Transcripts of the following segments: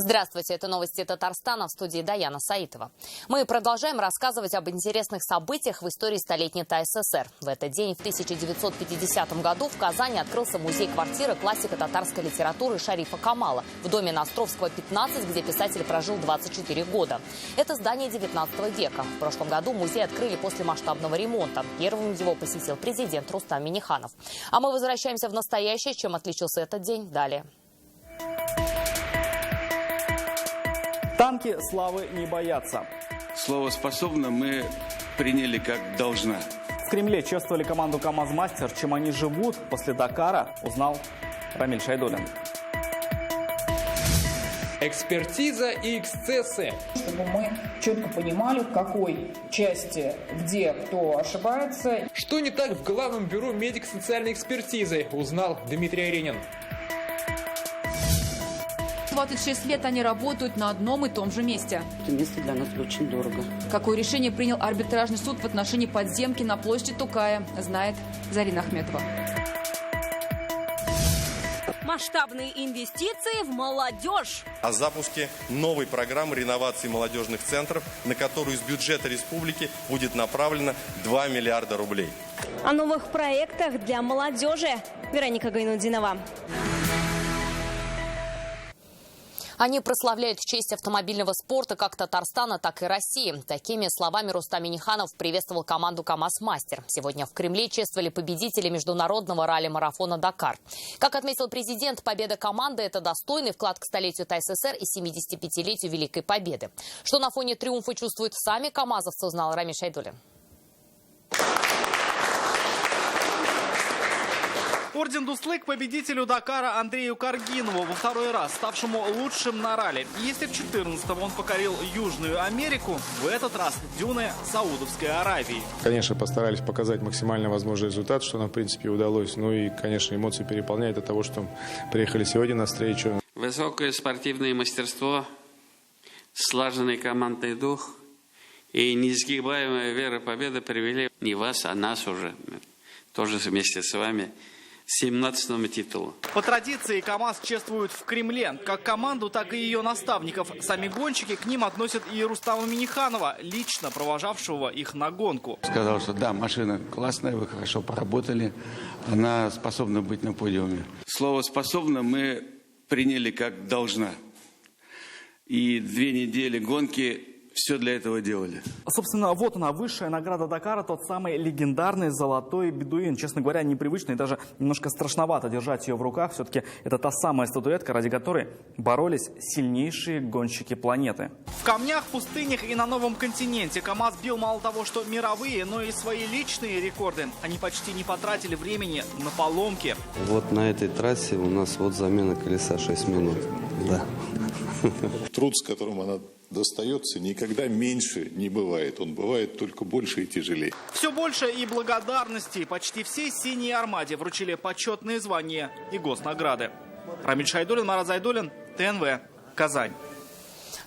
Здравствуйте, это новости Татарстана, в студии Даяна Саитова. Мы продолжаем рассказывать об интересных событиях в истории столетней СССР. В этот день, в 1950 году, в Казани открылся музей-квартира классика татарской литературы Шарифа Камала в доме на Островского, 15, где писатель прожил 24 года. Это здание 19 века. В прошлом году музей открыли после масштабного ремонта. Первым его посетил президент Рустам Минниханов. А мы возвращаемся в настоящее. Чем отличился этот день? Далее. Танки славы не боятся. Слово «способно» мы приняли как «должна». В Кремле чествовали команду КамАЗ-Мастер. Чем они живут после Дакара, узнал Рамиль Шайдуллин. Экспертиза и эксцессы. Чтобы мы четко понимали, в какой части, где кто ошибается. Что не так в Главном бюро медико-социальной экспертизы, узнал Дмитрий Аренин. 26 лет они работают на одном и том же месте. Это место для нас очень дорого. Какое решение принял арбитражный суд в отношении подземки на площади Тукая, знает Зарина Ахметова. Масштабные инвестиции в молодежь. О запуске новой программы реновации молодежных центров, на которую из бюджета республики будет направлено 2 миллиарда рублей. О новых проектах для молодежи. Вероника Гайнудинова. Они прославляют честь автомобильного спорта как Татарстана, так и России. Такими словами Рустам Минниханов приветствовал команду КамАЗ-Мастер. Сегодня в Кремле чествовали победителей международного ралли-марафона «Дакар». Как отметил президент, победа команды – это достойный вклад к столетию ТССР и 75-летию Великой Победы. Что на фоне триумфа чувствуют сами камазовцы, узнал Рамиль Шайдуллин. Орден Дуслык победителю Дакара Андрею Каргинову во второй раз, ставшему лучшим на ралли. Если в 2014-м он покорил Южную Америку, в этот раз дюны Саудовской Аравии. Конечно, постарались показать максимально возможный результат, что нам, в принципе, удалось. Ну и, конечно, эмоции переполняют от того, что приехали сегодня на встречу. Высокое спортивное мастерство, слаженный командный дух и неизгибаемая вера победы привели не вас, а нас уже, тоже вместе с вами, 17-му титулу. По традиции КамАЗ чествуют в Кремле. Как команду, так и ее наставников. Сами гонщики к ним относят и Рустама Минниханова, лично провожавшего их на гонку. Сказал, что да, машина классная, вы хорошо поработали, она способна быть на подиуме. Слово «способно» мы приняли как «должна». И 2 недели гонки все для этого делали. Собственно, вот она, высшая награда Дакара, тот самый легендарный золотой бедуин. Честно говоря, непривычно и даже немножко страшновато держать ее в руках. Все-таки это та самая статуэтка, ради которой боролись сильнейшие гонщики планеты. В камнях, пустынях и на новом континенте КамАЗ бил мало того, что мировые, но и свои личные рекорды. Они почти не потратили времени на поломки. Вот на этой трассе у нас вот замена колеса 6 минут. Да. Труд, с которым она достается, никогда меньше не бывает. Он бывает только больше и тяжелее. Все больше и благодарности. Почти все синие армаде вручили почетные звания и госнаграды. Рамиль Шайдуллин, Марат Зайдуллин, ТНВ, Казань.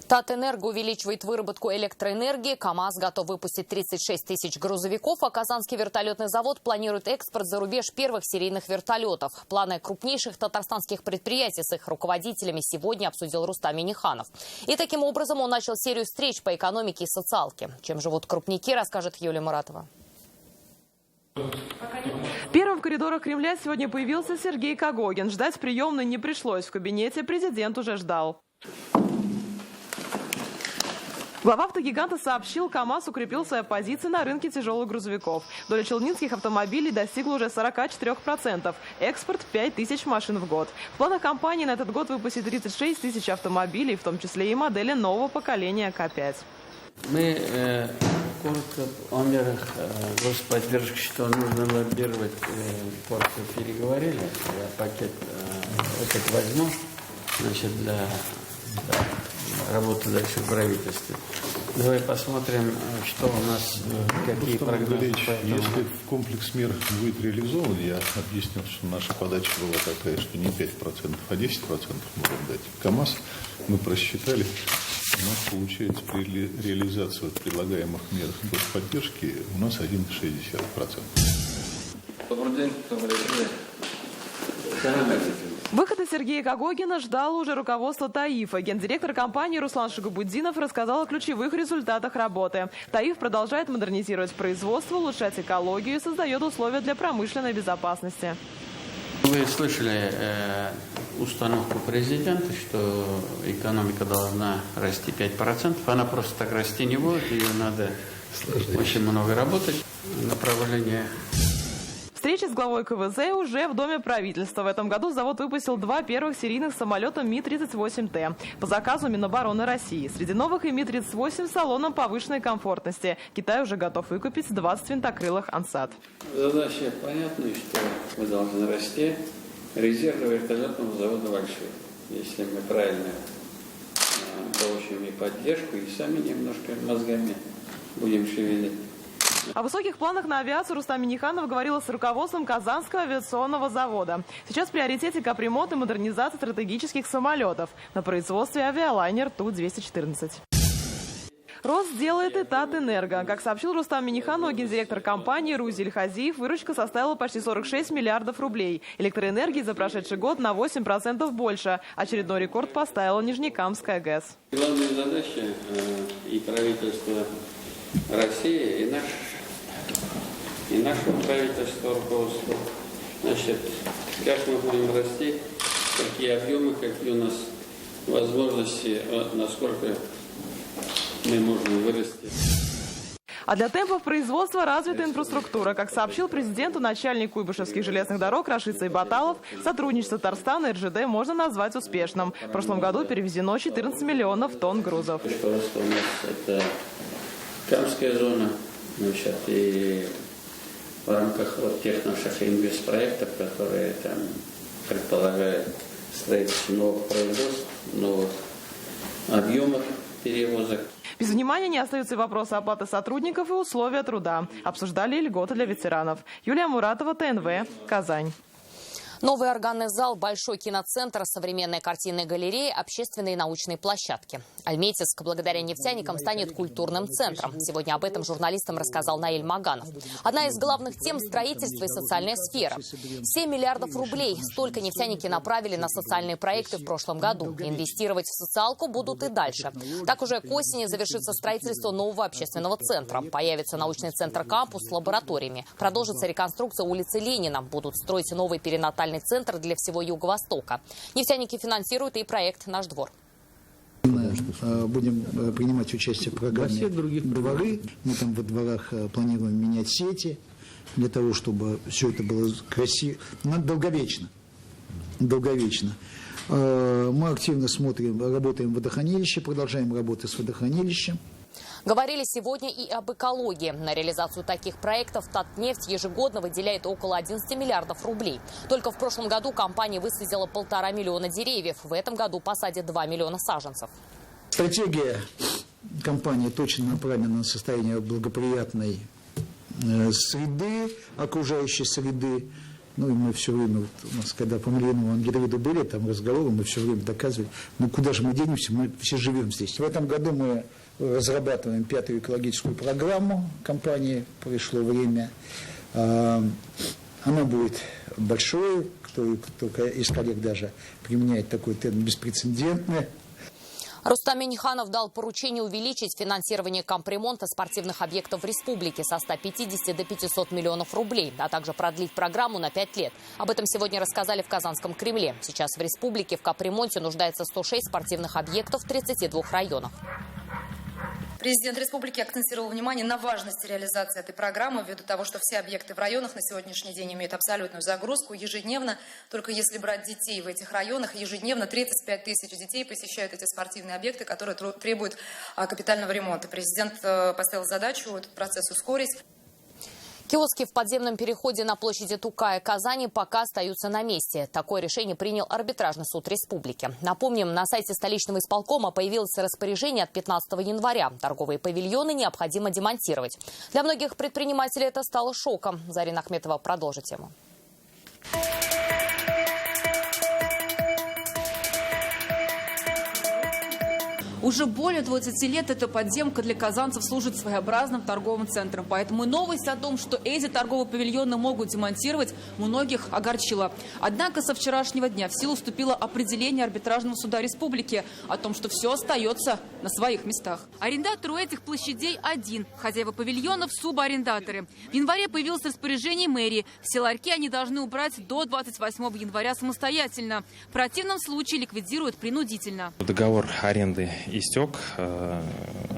Татэнерго увеличивает выработку электроэнергии. КамАЗ готов выпустить 36 тысяч грузовиков, а Казанский вертолетный завод планирует экспорт за рубеж первых серийных вертолетов. Планы крупнейших татарстанских предприятий с их руководителями сегодня обсудил Рустам Минниханов. И таким образом он начал серию встреч по экономике и социалке. Чем живут крупники, расскажет Юлия Муратова. Первым в коридорах Кремля сегодня появился Сергей Когогин. Ждать приемной не пришлось. В кабинете президент уже ждал. Глава «Автогиганта» сообщил, КамАЗ укрепил свои позиции на рынке тяжелых грузовиков. Доля челнинских автомобилей достигла уже 44%. Экспорт – 5 тысяч машин в год. В планах компании на этот год выпустить 36 тысяч автомобилей, в том числе и модели нового поколения К5. Мы коротко о мерах господдержки, что нужно лоббировать, коротко переговорили. Я пакет этот возьму, значит, для работы дальше в правительстве. Давай посмотрим, что у нас, какие прогнозы. Если комплекс мер будет реализован, я объяснил, что наша подача была такая, что не 5%, а 10% можем дать. КамАЗ мы просчитали, у нас получается при реализации предлагаемых мер господдержки у нас 1,60%. Добрый день, товарищи. Выхода Сергея Кагогина ждало уже руководство ТАИФа. Гендиректор компании Руслан Шагабуддинов рассказал о ключевых результатах работы. ТАИФ продолжает модернизировать производство, улучшать экологию и создает условия для промышленной безопасности. Вы слышали установку президента, что экономика должна расти 5%. Она просто так расти не будет, ее надо очень много работать. Направление. Встреча с главой КВЗ уже в Доме правительства. В этом году завод выпустил 2 первых серийных самолета Ми-38Т по заказу Минобороны России. Среди новых и Ми-38 с салоном повышенной комфортности. Китай уже готов выкупить 20 винтокрылых «Ансат». Задача понятная, что мы должны расти. Резервы вертолетного завода большие. Если мы правильно получим и поддержку, и сами немножко мозгами будем шевелить. О высоких планах на авиацию Рустам Минниханов говорил с руководством Казанского авиационного завода. Сейчас в приоритете капремонт и модернизация стратегических самолетов на производстве авиалайнер Ту-214. Рост делает и Татэнерго. Как сообщил Рустам Минниханов, гендиректор компании Рузи Ильхазиев, выручка составила почти 46 миллиардов рублей. Электроэнергии за прошедший год на 8% больше. Очередной рекорд поставила Нижнекамская ГЭС. Главная задача и правительства России, и нашего правительства, руководства. Значит, как мы будем расти, какие объемы, какие у нас возможности, насколько мы можем вырасти. А для темпов производства развита инфраструктура. Как сообщил президенту начальник Куйбышевских железных дорог Рашид Сайбаталов, сотрудничество Татарстана и РЖД можно назвать успешным. В прошлом году перевезено 14 миллионов тонн грузов. Что у нас это Камская зона, значит, и в рамках вот тех наших инвестпроектов, которые там предполагают строительство новых производств, новых объемов перевозок. Без внимания не остаются и вопросы оплаты сотрудников и условия труда. Обсуждали и льготы для ветеранов. Юлия Муратова, ТНВ, Казань. Новый органный зал, большой киноцентр, современная картинная галерея, общественные и научные площадки. Альметьевск благодаря нефтяникам станет культурным центром. Сегодня об этом журналистам рассказал Наиль Маганов. Одна из главных тем – строительство и социальная сфера. 7 миллиардов рублей – столько нефтяники направили на социальные проекты в прошлом году. Инвестировать в социалку будут и дальше. Так уже к осени завершится строительство нового общественного центра. Появится научный центр-кампус с лабораториями. Продолжится реконструкция улицы Ленина. Будут строить новый перинатальный центр для всего Юго-Востока. Нефтяники финансируют и проект «Наш двор». Будем принимать участие в программе «Дворы». Мы там во дворах планируем менять сети для того, чтобы все это было красиво, долговечно. Мы активно смотрим, работаем в водохранилище, продолжаем работать с водохранилищем. Говорили сегодня и об экологии. На реализацию таких проектов Татнефть ежегодно выделяет около 11 миллиардов рублей. Только в прошлом году компания высадила 1,5 миллиона деревьев. В этом году посадят 2 миллиона саженцев. Стратегия компании точно направлена на состояние благоприятной среды, окружающей среды. Ну и мы все время, вот у нас, когда по Мальвиному ангидриду были, там разговоры, мы все время доказывали, ну куда же мы денемся, мы все живем здесь. В этом году мы разрабатываем 5-ю экологическую программу компании, пришло время. Она будет большой, кто из коллег даже применяет такой термин беспрецедентный. Рустам Минниханов дал поручение увеличить финансирование капремонта спортивных объектов в республике со 150 до 500 миллионов рублей, а также продлить программу на 5 лет. Об этом сегодня рассказали в Казанском Кремле. Сейчас в республике в капремонте нуждается 106 спортивных объектов в 32 районах. Президент республики акцентировал внимание на важности реализации этой программы ввиду того, что все объекты в районах на сегодняшний день имеют абсолютную загрузку. Ежедневно, только если брать детей в этих районах, ежедневно 35 тысяч детей посещают эти спортивные объекты, которые требуют капитального ремонта. Президент поставил задачу этот процесс ускорить. Киоски в подземном переходе на площади Тукая Казани пока остаются на месте. Такое решение принял арбитражный суд республики. Напомним, на сайте столичного исполкома появилось распоряжение от 15 января. Торговые павильоны необходимо демонтировать. Для многих предпринимателей это стало шоком. Зарина Ахметова продолжит тему. Уже более 20 лет эта подземка для казанцев служит своеобразным торговым центром. Поэтому и новость о том, что эти торговые павильоны могут демонтировать, многих огорчила. Однако со вчерашнего дня в силу вступило определение арбитражного суда республики о том, что все остается на своих местах. Арендатор у этих площадей один. Хозяева павильонов – субарендаторы. В январе появилось распоряжение мэрии. Все ларьки они должны убрать до 28 января самостоятельно. В противном случае ликвидируют принудительно. Договор аренды истек.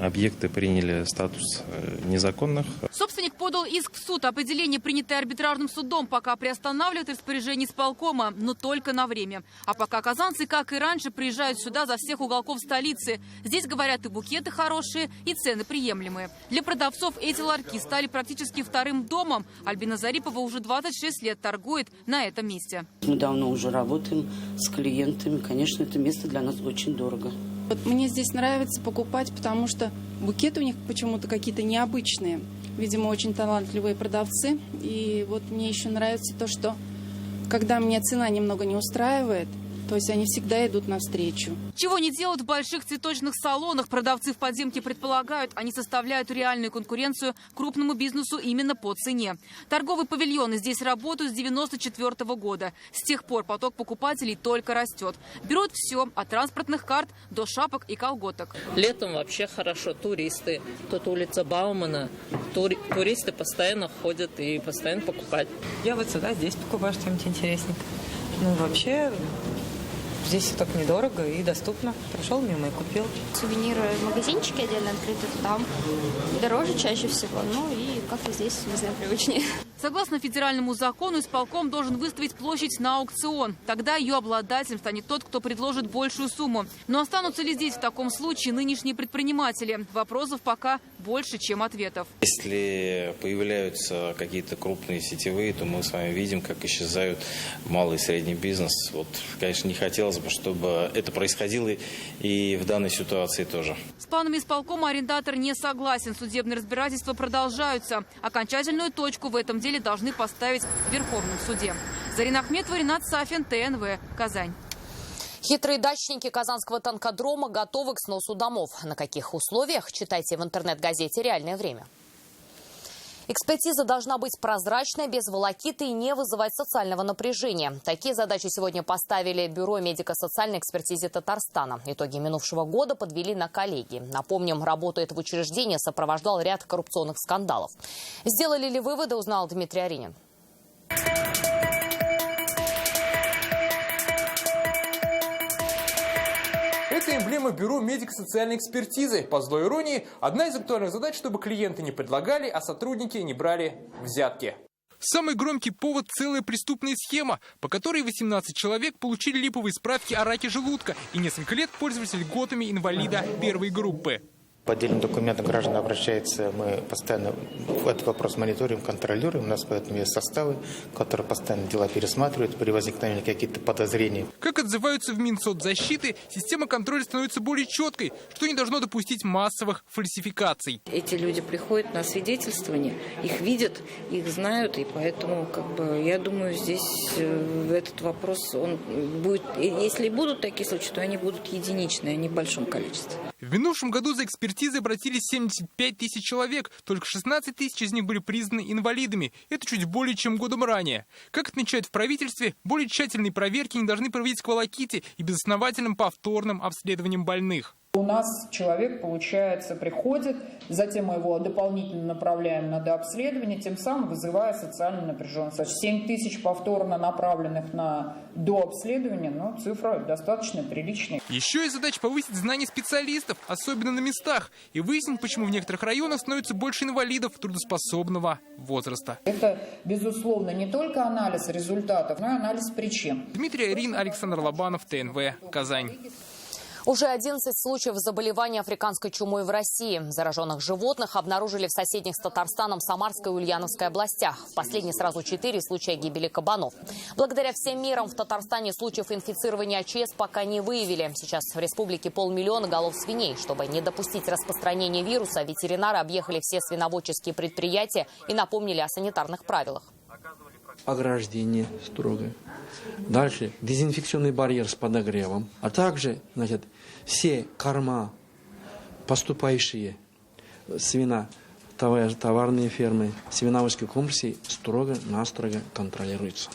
Объекты приняли статус незаконных. Собственник подал иск в суд. Определение, принятое арбитражным судом, пока приостанавливает распоряжение исполкома, но только на время. А пока казанцы, как и раньше, приезжают сюда за всех уголков столицы. Здесь, говорят, и букеты хорошие, и цены приемлемые. Для продавцов эти ларьки стали практически вторым домом. Альбина Зарипова уже 26 лет торгует на этом месте. Мы давно уже работаем с клиентами. Конечно, это место для нас очень дорого. Вот мне здесь нравится покупать, потому что букеты у них почему-то какие-то необычные. Видимо, очень талантливые продавцы. И вот мне еще нравится то, что когда меня цена немного не устраивает, то есть они всегда идут навстречу. Чего не делают в больших цветочных салонах, продавцы в подземке предполагают, они составляют реальную конкуренцию крупному бизнесу именно по цене. Торговые павильоны здесь работают с 1994 года. С тех пор поток покупателей только растет. Берут все, от транспортных карт до шапок и колготок. Летом вообще хорошо, туристы. Тут улица Баумана, туристы постоянно ходят и постоянно покупают. Я вот сюда, здесь покупаю что-нибудь интересненькое. Ну, вообще... Здесь все так недорого и доступно. Прошел мимо и купил. Сувениры в магазинчике отдельно открыты, там дороже чаще всего. Ну и как-то здесь, не знаю, привычнее. Согласно федеральному закону, исполком должен выставить площадь на аукцион. Тогда ее обладателем станет тот, кто предложит большую сумму. Но останутся ли здесь в таком случае нынешние предприниматели? Вопросов пока больше, чем ответов. Если появляются какие-то крупные сетевые, то мы с вами видим, как исчезают малый и средний бизнес. Вот, конечно, не хотелось бы, чтобы это происходило и в данной ситуации тоже. С планами исполкома арендатор не согласен. Судебные разбирательства продолжаются. Окончательную точку в этом деле должны поставить в Верховном суде. Зарина Ахметова, Ринат Сафин, ТНВ, Казань. Хитрые дачники казанского танкодрома готовы к сносу домов. На каких условиях? Читайте в интернет-газете «Реальное время». Экспертиза должна быть прозрачной, без волокиты и не вызывать социального напряжения. Такие задачи сегодня поставили Бюро медико-социальной экспертизы Татарстана. Итоги минувшего года подвели на коллегии. Напомним, работу этого учреждения сопровождал ряд коррупционных скандалов. Сделали ли выводы, узнал Дмитрий Аринин. Это эмблема Бюро медико-социальной экспертизы. По злой иронии, одна из актуальных задач, чтобы клиенты не предлагали, а сотрудники не брали взятки. Самый громкий повод – целая преступная схема, по которой 18 человек получили липовые справки о раке желудка и несколько лет пользовались льготами инвалида первой группы. По отдельным документам граждан обращается, мы постоянно этот вопрос мониторим, контролируем. У нас поэтому есть составы, которые постоянно дела пересматривают при возникновении каких-то подозрений. Как отзываются в Минсоцзащиты, система контроля становится более четкой, что не должно допустить массовых фальсификаций. Эти люди приходят на свидетельствование, их видят, их знают, и поэтому, я думаю, здесь этот вопрос, он будет, если будут такие случаи, то они будут единичные, а не в большом количестве. В минувшем году за экспертизой обратились 75 тысяч человек, только 16 тысяч из них были признаны инвалидами. Это чуть более чем годом ранее. Как отмечают в правительстве, более тщательные проверки не должны проводить к волоките и безосновательным повторным обследованием больных. У нас человек, получается, приходит, затем мы его дополнительно направляем на дообследование, тем самым вызывая социальную напряженность. 7 тысяч повторно направленных на дообследование, но цифра достаточно приличная. Еще и задача повысить знания специалистов, особенно на местах, и выяснить, почему в некоторых районах становится больше инвалидов трудоспособного возраста. Это, безусловно, не только анализ результатов, но и анализ причин. Дмитрий Арин, Александр Лобанов, ТНВ, Казань. Уже 11 случаев заболевания африканской чумой в России. Зараженных животных обнаружили в соседних с Татарстаном Самарской и Ульяновской областях. В последней сразу 4 случая гибели кабанов. Благодаря всем мерам в Татарстане случаев инфицирования АЧС пока не выявили. Сейчас в республике 500 000 голов свиней. Чтобы не допустить распространения вируса, ветеринары объехали все свиноводческие предприятия и напомнили о санитарных правилах. Ограждение строгое. Дальше дезинфекционный барьер с подогревом. А также, все корма поступающие товарные фермы, свиноводские комплексы строго-настрого контролируются.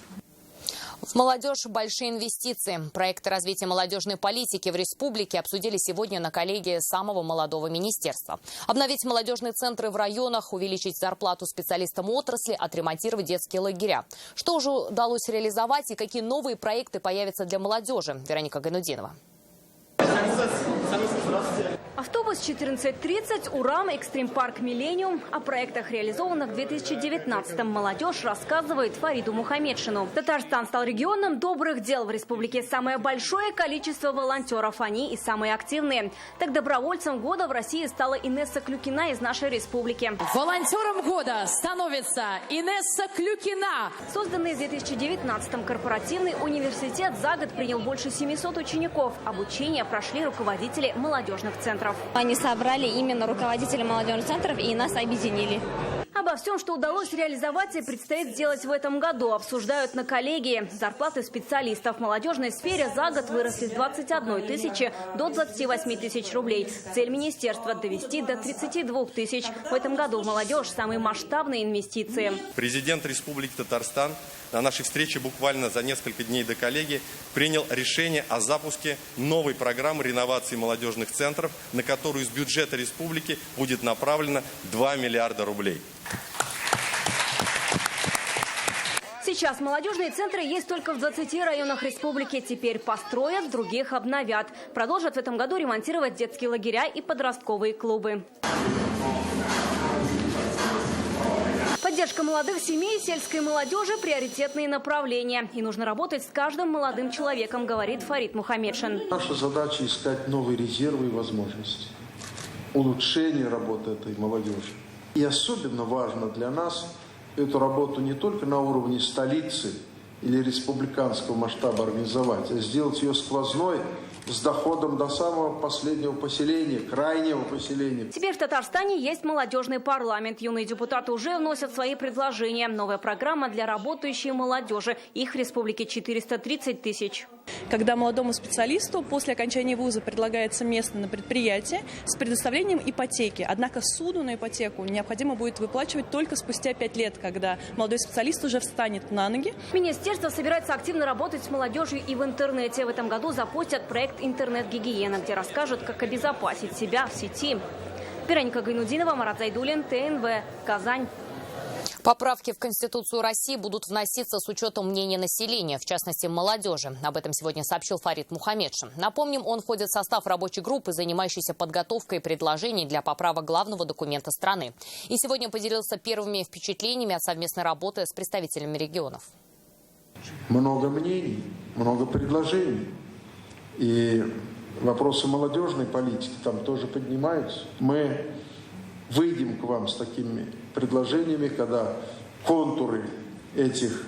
В молодежь большие инвестиции. Проекты развития молодежной политики в республике обсудили сегодня на коллегии самого молодого министерства. Обновить молодежные центры в районах, увеличить зарплату специалистам отрасли, отремонтировать детские лагеря. Что уже удалось реализовать и какие новые проекты появятся для молодежи? Вероника Гайнудинова. Автобус 1430, Урам, Экстрим-парк Миллениум. О проектах, реализованных в 2019-м, молодежь рассказывает Фариду Мухамедшину. Татарстан стал регионом добрых дел. В республике самое большое количество волонтеров. Они и самые активные. Так добровольцем года в России стала Инесса Клюкина из нашей республики. Волонтером года становится Инесса Клюкина. Созданный в 2019-м корпоративный университет за год принял больше 700 учеников. Обучение прошли руководители молодежных центров. Они собрали именно руководителей молодежных центров и нас объединили. Обо всем, что удалось реализовать и предстоит сделать в этом году, обсуждают на коллегии. Зарплаты специалистов в молодежной сфере за год выросли с 21 тысячи до 28 тысяч рублей. Цель министерства – довести до 32 тысяч. В этом году в молодежь самые масштабные инвестиции. Президент Республики Татарстан на нашей встрече буквально за несколько дней до коллегии принял решение о запуске новой программы реновации молодежных центров, на которую из бюджета республики будет направлено 2 миллиарда рублей. Сейчас молодежные центры есть только в 20 районах республики. Теперь построят, в других обновят. Продолжат в этом году ремонтировать детские лагеря и подростковые клубы. Поддержка молодых семей и сельской молодежи – приоритетные направления. И нужно работать с каждым молодым человеком, говорит Фарид Мухамедшин. Наша задача – искать новые резервы и возможности. Улучшение работы этой молодежи. И особенно важно для нас эту работу не только на уровне столицы или республиканского масштаба организовать, а сделать ее сквозной, с доходом до самого последнего поселения, крайнего поселения. Теперь в Татарстане есть молодежный парламент. Юные депутаты уже вносят свои предложения. Новая программа для работающей молодежи. Их в республике 430 тысяч. Когда молодому специалисту после окончания вуза предлагается место на предприятии с предоставлением ипотеки. Однако суду на ипотеку необходимо будет выплачивать только спустя 5 лет, когда молодой специалист уже встанет на ноги. Министерство собирается активно работать с молодежью и в интернете. В этом году запустят проект «Интернет-гигиена», где расскажут, как обезопасить себя в сети. Вероника Гайнудинова, Марат Зайдуллин, ТНВ, Казань. Поправки в Конституцию России будут вноситься с учетом мнения населения, в частности молодежи. Об этом сегодня сообщил Фарид Мухамедшин. Напомним, он входит в состав рабочей группы, занимающейся подготовкой предложений для поправок главного документа страны. И сегодня поделился первыми впечатлениями от совместной работы с представителями регионов. Много мнений, много предложений. И вопросы молодежной политики там тоже поднимаются. Мы выйдем к вам с такими предложениями, когда контуры этих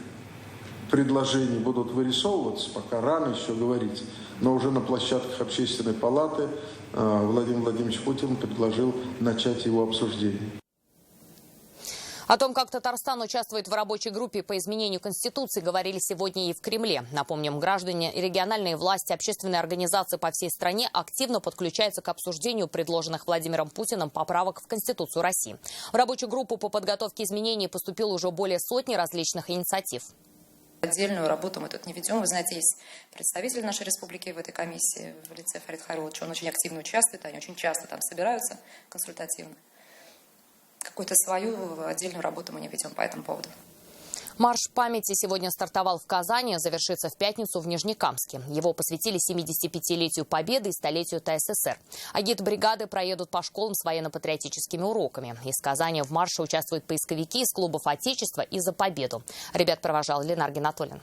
предложений будут вырисовываться, пока рано еще говорить, но уже на площадках Общественной палаты Владимир Владимирович Путин предложил начать его обсуждение. О том, как Татарстан участвует в рабочей группе по изменению Конституции, говорили сегодня и в Кремле. Напомним, граждане, региональные власти, общественные организации по всей стране активно подключаются к обсуждению предложенных Владимиром Путиным поправок в Конституцию России. В рабочую группу по подготовке изменений поступило уже более сотни различных инициатив. Отдельную работу мы тут не ведем. Вы знаете, есть представитель нашей республики в этой комиссии в лице Фарида Хайрулловича. Он очень активно участвует, они очень часто там собираются консультативно. Какую-то свою отдельную работу мы не ведем по этому поводу. Марш памяти сегодня стартовал в Казани, завершится в пятницу в Нижнекамске. Его посвятили 75-летию Победы и столетию ТССР. Агитбригады проедут по школам с военно-патриотическими уроками. Из Казани в марше участвуют поисковики из клубов Отечества и «За Победу». Ребят провожал Ленар Геннатуллин.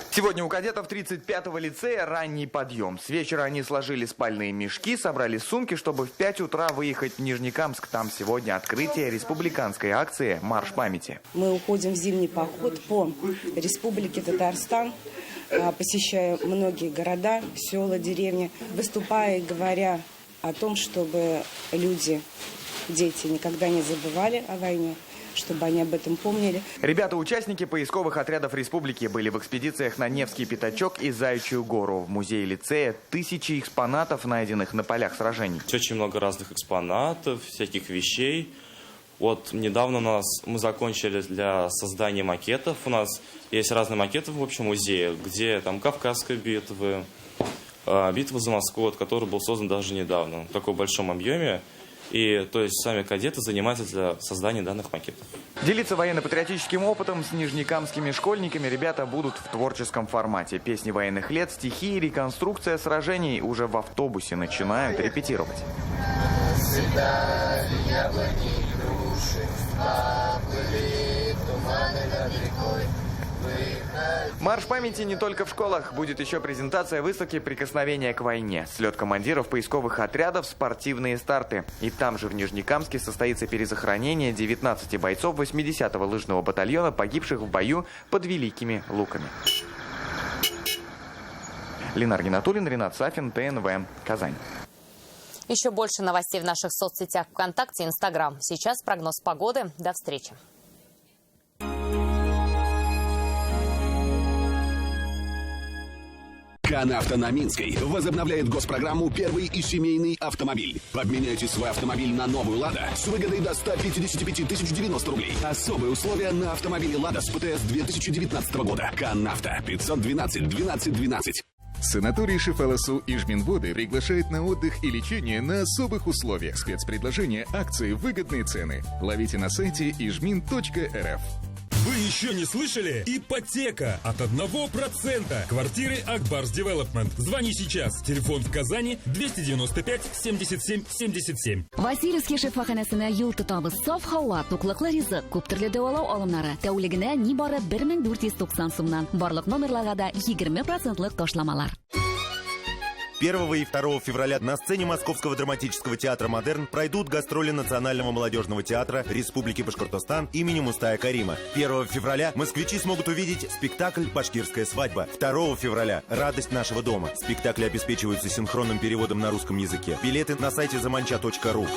Сегодня у кадетов 35-го лицея ранний подъем. С вечера они сложили спальные мешки, собрали сумки, чтобы в 5 утра выехать в Нижнекамск. Там сегодня открытие республиканской акции «Марш памяти». Мы уходим в зимний поход по Республике Татарстан, посещая многие города, села, деревни, выступая и говоря о том, чтобы люди, дети никогда не забывали о войне, чтобы они об этом помнили. Ребята-участники поисковых отрядов республики были в экспедициях на Невский пятачок и Заячью гору. В музее лицея тысячи экспонатов, найденных на полях сражений. Очень много разных экспонатов, всяких вещей. Вот недавно мы закончили для создания макетов. У нас есть разные макеты в общем музее, где там Кавказская битва, битва за Москву, который был создан даже недавно в таком большом объеме. И то есть сами кадеты занимаются для создания данных макетов. Делиться военно-патриотическим опытом с нижнекамскими школьниками ребята будут в творческом формате. Песни военных лет, стихи и реконструкция сражений уже в автобусе начинают репетировать. Марш памяти не только в школах. Будет еще презентация выставки «Прикосновение к войне». Слет командиров поисковых отрядов, спортивные старты. И там же в Нижнекамске состоится перезахоронение 19 бойцов 80-го лыжного батальона, погибших в бою под Великими Луками. Ленар Геннатуллин, Ренат Сафин, ТНВ, Казань. Еще больше новостей в наших соцсетях ВКонтакте и Инстаграм. Сейчас прогноз погоды. До встречи. Канавто на Минской возобновляет госпрограмму «Первый и семейный автомобиль». Обменяйте свой автомобиль на новую «Лада» с выгодой до 155 тысяч 90 рублей. Особые условия на автомобиле «Лада» с ПТС 2019 года. Канавто 512 12 12. Санаторий Шеф-ЛСУ «Ижминводы» приглашает на отдых и лечение на особых условиях. Спецпредложения, акции, выгодные цены. Ловите на сайте ижмин.рф. Вы еще не слышали? Ипотека от 1%. Квартиры Акбарс Девелопмент. Звони сейчас. Телефон в Казани 295 77 77. Васильевский шифаханасына юл тотабыз. Саф һава, туклыклы ризык, күп төрле дәвалау алымнары. Тәүлегенә нибары 1490 сумнан. Барлык номерларга да 20% ташламалар. 1 и 2 февраля на сцене Московского драматического театра «Модерн» пройдут гастроли Национального молодежного театра Республики Башкортостан имени Мустая Карима. 1 февраля москвичи смогут увидеть спектакль «Башкирская свадьба». 2 февраля «Радость нашего дома». Спектакли обеспечиваются синхронным переводом на русском языке. Билеты на сайте zamancha.ru.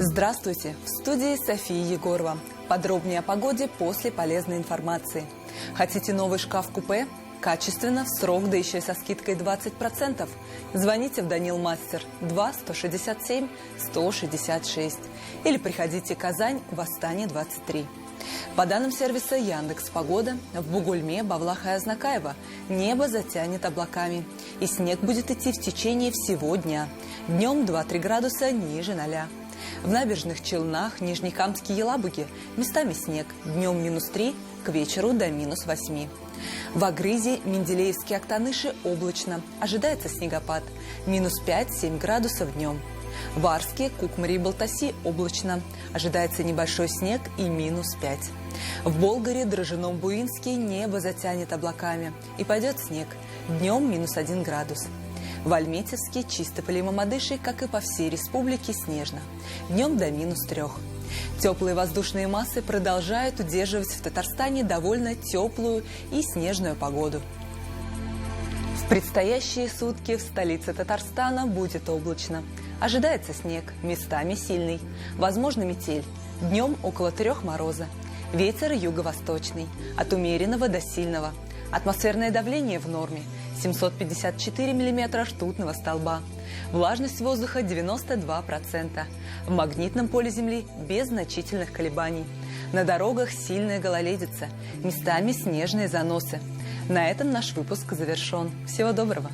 Здравствуйте! В студии София Егорова. Подробнее о погоде после полезной информации. Хотите новый шкаф-купе? Качественно, в срок, да еще и со скидкой 20%. Звоните в Данил Мастер 2 167 166 или приходите в Казань, Восстание 23. По данным сервиса Яндекс.Погода, в Бугульме, Бавлах и Азнакаево небо затянет облаками, и снег будет идти в течение всего дня. Днем 2-3 градуса ниже 0. В Набережных Челнах, Нижнекамске и Елабуге местами снег. Днем -3, к вечеру до -8. В Агрызе, Менделеевске, Актаныши облачно. Ожидается снегопад. -5-7 градусов днем. В Арске, Кукмаре и Балтаси облачно. Ожидается небольшой снег и -5. В Болгаре, Дрожжином, Буинске небо затянет облаками. И пойдет снег. Днем -1 градус. В Альметьевске, Чистополе и Мамадыше, как и по всей республике, снежно. Днем до -3. Теплые воздушные массы продолжают удерживать в Татарстане довольно теплую и снежную погоду. В предстоящие сутки в столице Татарстана будет облачно. Ожидается снег, местами сильный. Возможно метель. Днем около 3 мороза. Ветер юго-восточный. От умеренного до сильного. Атмосферное давление в норме. 754 миллиметра ртутного столба. Влажность воздуха 92%. В магнитном поле Земли без значительных колебаний. На дорогах сильная гололедица. Местами снежные заносы. На этом наш выпуск завершен. Всего доброго.